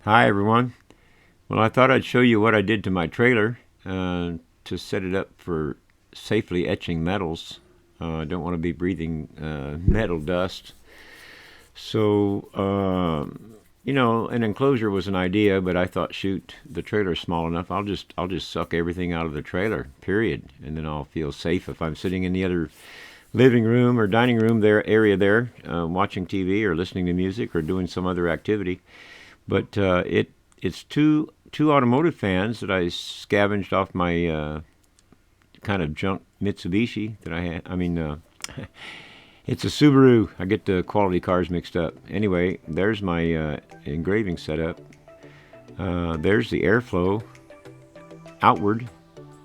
Hi everyone. Well, I thought I'd show you what I did to my trailer to set it up for safely etching metals. I don't want to be breathing metal dust. So, an enclosure was an idea, but I thought, shoot, the trailer's small enough. I'll just suck everything out of the trailer, period, and then I'll feel safe if I'm sitting in the other living room or dining room area there, watching TV or listening to music or doing some other activity. But it's two automotive fans that I scavenged off my kind of junk Mitsubishi that I had. It's a Subaru. I get the quality cars mixed up. Anyway, there's my engraving setup. There's the airflow outward.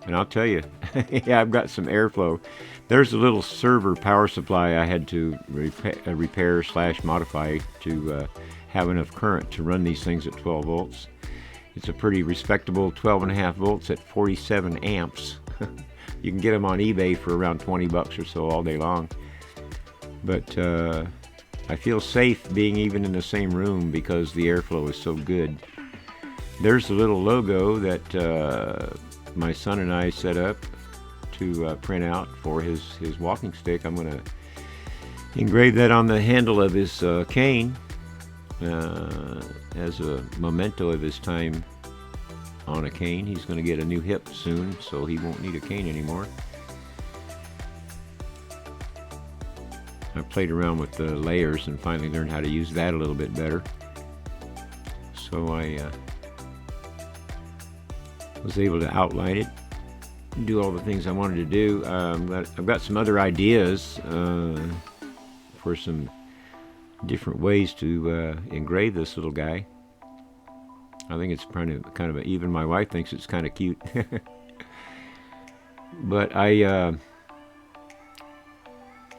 And I'll tell you, yeah, I've got some airflow. There's a little server power supply I had to repair / modify to have enough current to run these things at 12 volts. It's a pretty respectable 12.5 volts at 47 amps. You can get them on eBay for around 20 bucks or so all day long. But I feel safe being even in the same room because the airflow is so good. There's the little logo that my son and I set up to print out for his walking stick. I'm going to engrave that on the handle of his cane as a memento of his time on a cane. He's going to get a new hip soon, so he won't need a cane anymore. I played around with the layers and finally learned how to use that a little bit better. So I was able to outline it, do all the things I wanted to do. I've got some other ideas for some different ways to engrave this little guy. I think it's kind of even my wife thinks it's kind of cute. But I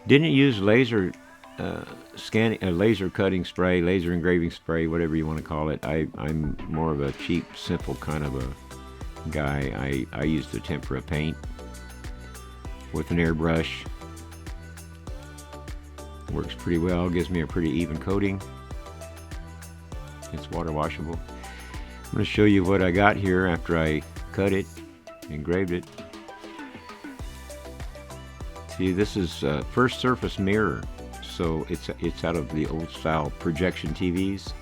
didn't use laser laser cutting spray, laser engraving spray, whatever you want to call it. I'm more of a cheap, simple kind of a guy. I use the tempera paint with an airbrush. Works pretty well, gives me a pretty even coating. It's water washable. I'm going to show you what I got here after I cut it, engraved it. See, this is first surface mirror, so it's out of the old style projection TVs.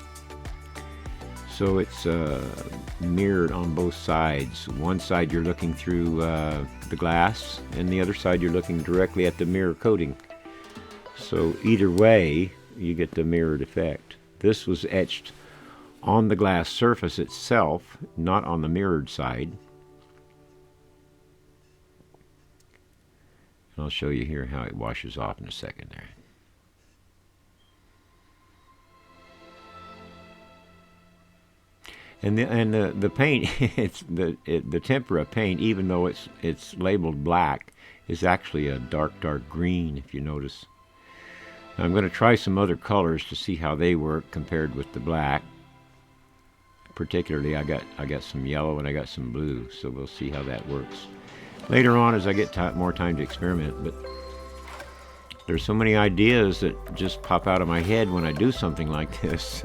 So it's mirrored on both sides. One side you're looking through the glass, and the other side you're looking directly at the mirror coating. So either way, you get the mirrored effect. This was etched on the glass surface itself, not on the mirrored side. And I'll show you here how it washes off in a second there. And the paint, it's the tempera paint, even though it's labeled black, is actually a dark green, if you notice. Now I'm going to try some other colors to see how they work compared with the black. Particularly, I got some yellow and I got some blue, so we'll see how that works later on as I get more time to experiment. But there's so many ideas that just pop out of my head when I do something like this.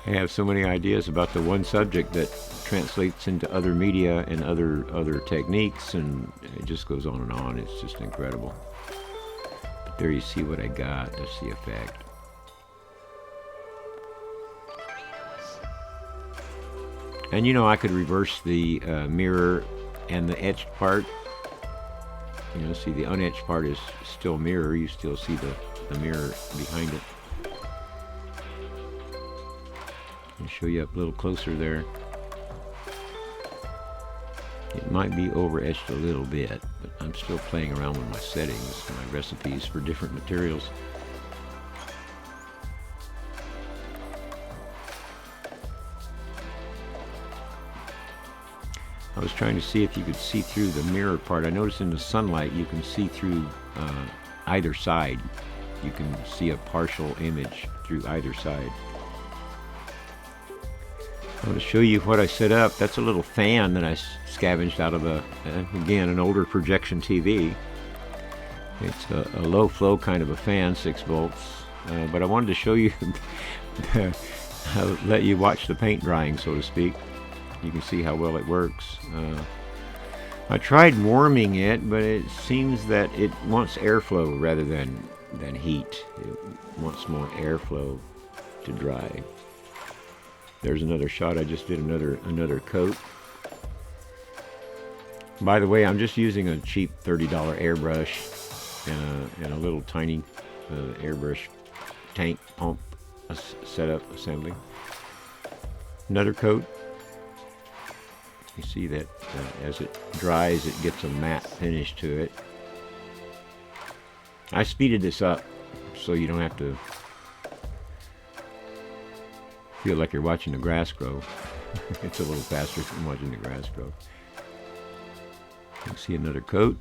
I have so many ideas about the one subject that translates into other media and other techniques, and it just goes on and on. It's just incredible. But there you see what I got. That's the effect. And I could reverse the mirror and the etched part. See, the unetched part is still mirror. You still see the mirror behind it. I'll show you up a little closer there. It might be over etched a little bit, but I'm still playing around with my settings, my recipes for different materials. I was trying to see if you could see through the mirror part. I noticed in the sunlight you can see through either side. You can see a partial image through either side. I want to show you what I set up. That's a little fan that I scavenged out of again, an older projection TV. It's a low flow kind of a fan, 6 volts. But I wanted to show you I'll let you watch the paint drying, so to speak. You can see how well it works. I tried warming it, but it seems that it wants airflow rather than heat. It wants more airflow to dry. There's another shot. I just did another coat. By the way, I'm just using a cheap $30 airbrush and a little tiny airbrush tank pump setup assembly. Another coat. You see that as it dries, it gets a matte finish to it. I speeded this up so you don't have to feel like you're watching the grass grow. It's a little faster than watching the grass grow. You can see another coat.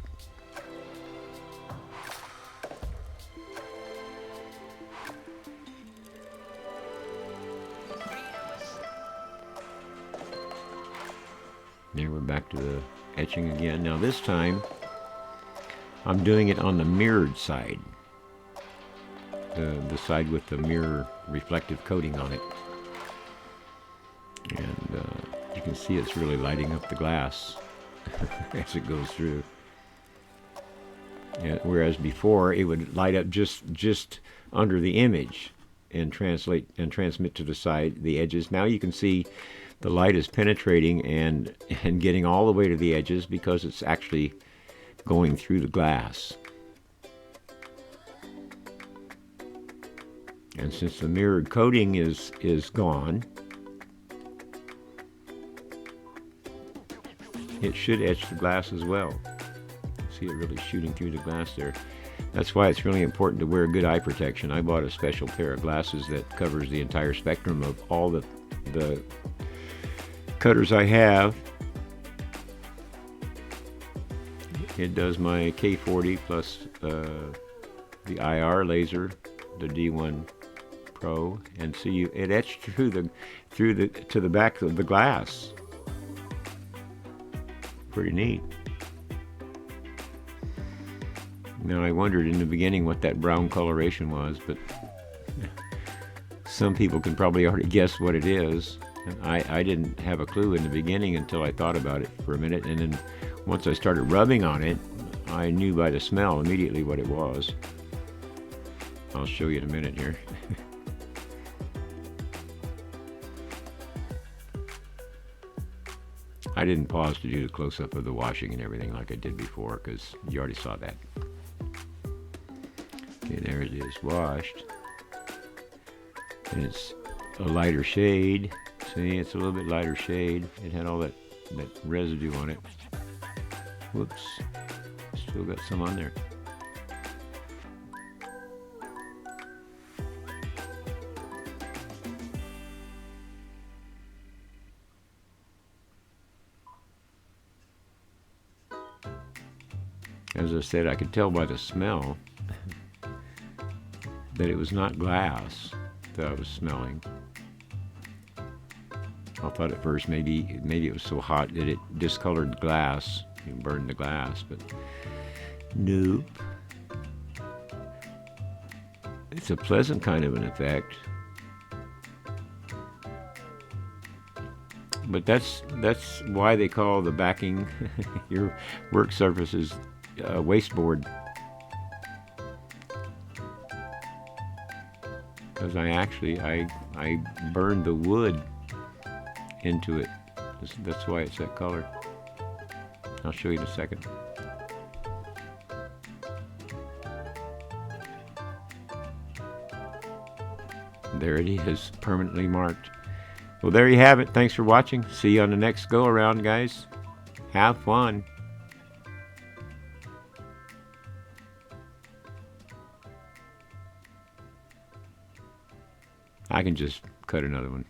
There we're back to the etching again. Now this time I'm doing it on the mirrored side. The side with the mirror reflective coating on it. And you can see it's really lighting up the glass as it goes through. Yeah, whereas before it would light up just under the image and transmit to the side, the edges. Now you can see the light is penetrating and getting all the way to the edges because it's actually going through the glass. And since the mirrored coating is gone, it should etch the glass as well. See it really shooting through the glass there. That's why it's really important to wear good eye protection. I bought a special pair of glasses that covers the entire spectrum of all the cutters I have. It does my K40 plus the IR laser, the D1 Pro, and see it etched to the back of the glass. Pretty neat. Now I wondered in the beginning what that brown coloration was, but some people can probably already guess what it is. I didn't have a clue in the beginning until I thought about it for a minute, and then once I started rubbing on it, I knew by the smell immediately what it was. I'll show you in a minute here. I didn't pause to do the close-up of the washing and everything like I did before because you already saw that. Okay, there it is, washed. And it's a lighter shade. See, it's a little bit lighter shade. It had all that residue on it. Whoops, still got some on there. As I said, I could tell by the smell that it was not glass that I was smelling. I thought at first maybe it was so hot that it discolored glass and burned the glass, but nope. It's a pleasant kind of an effect. But that's why they call the backing your work surfaces wasteboard. Because I burned the wood into it. That's why it's that color. I'll show you in a second. There it is, permanently marked. Well, there you have it. Thanks for watching. See you on the next go around, guys. Have fun. I can just cut another one.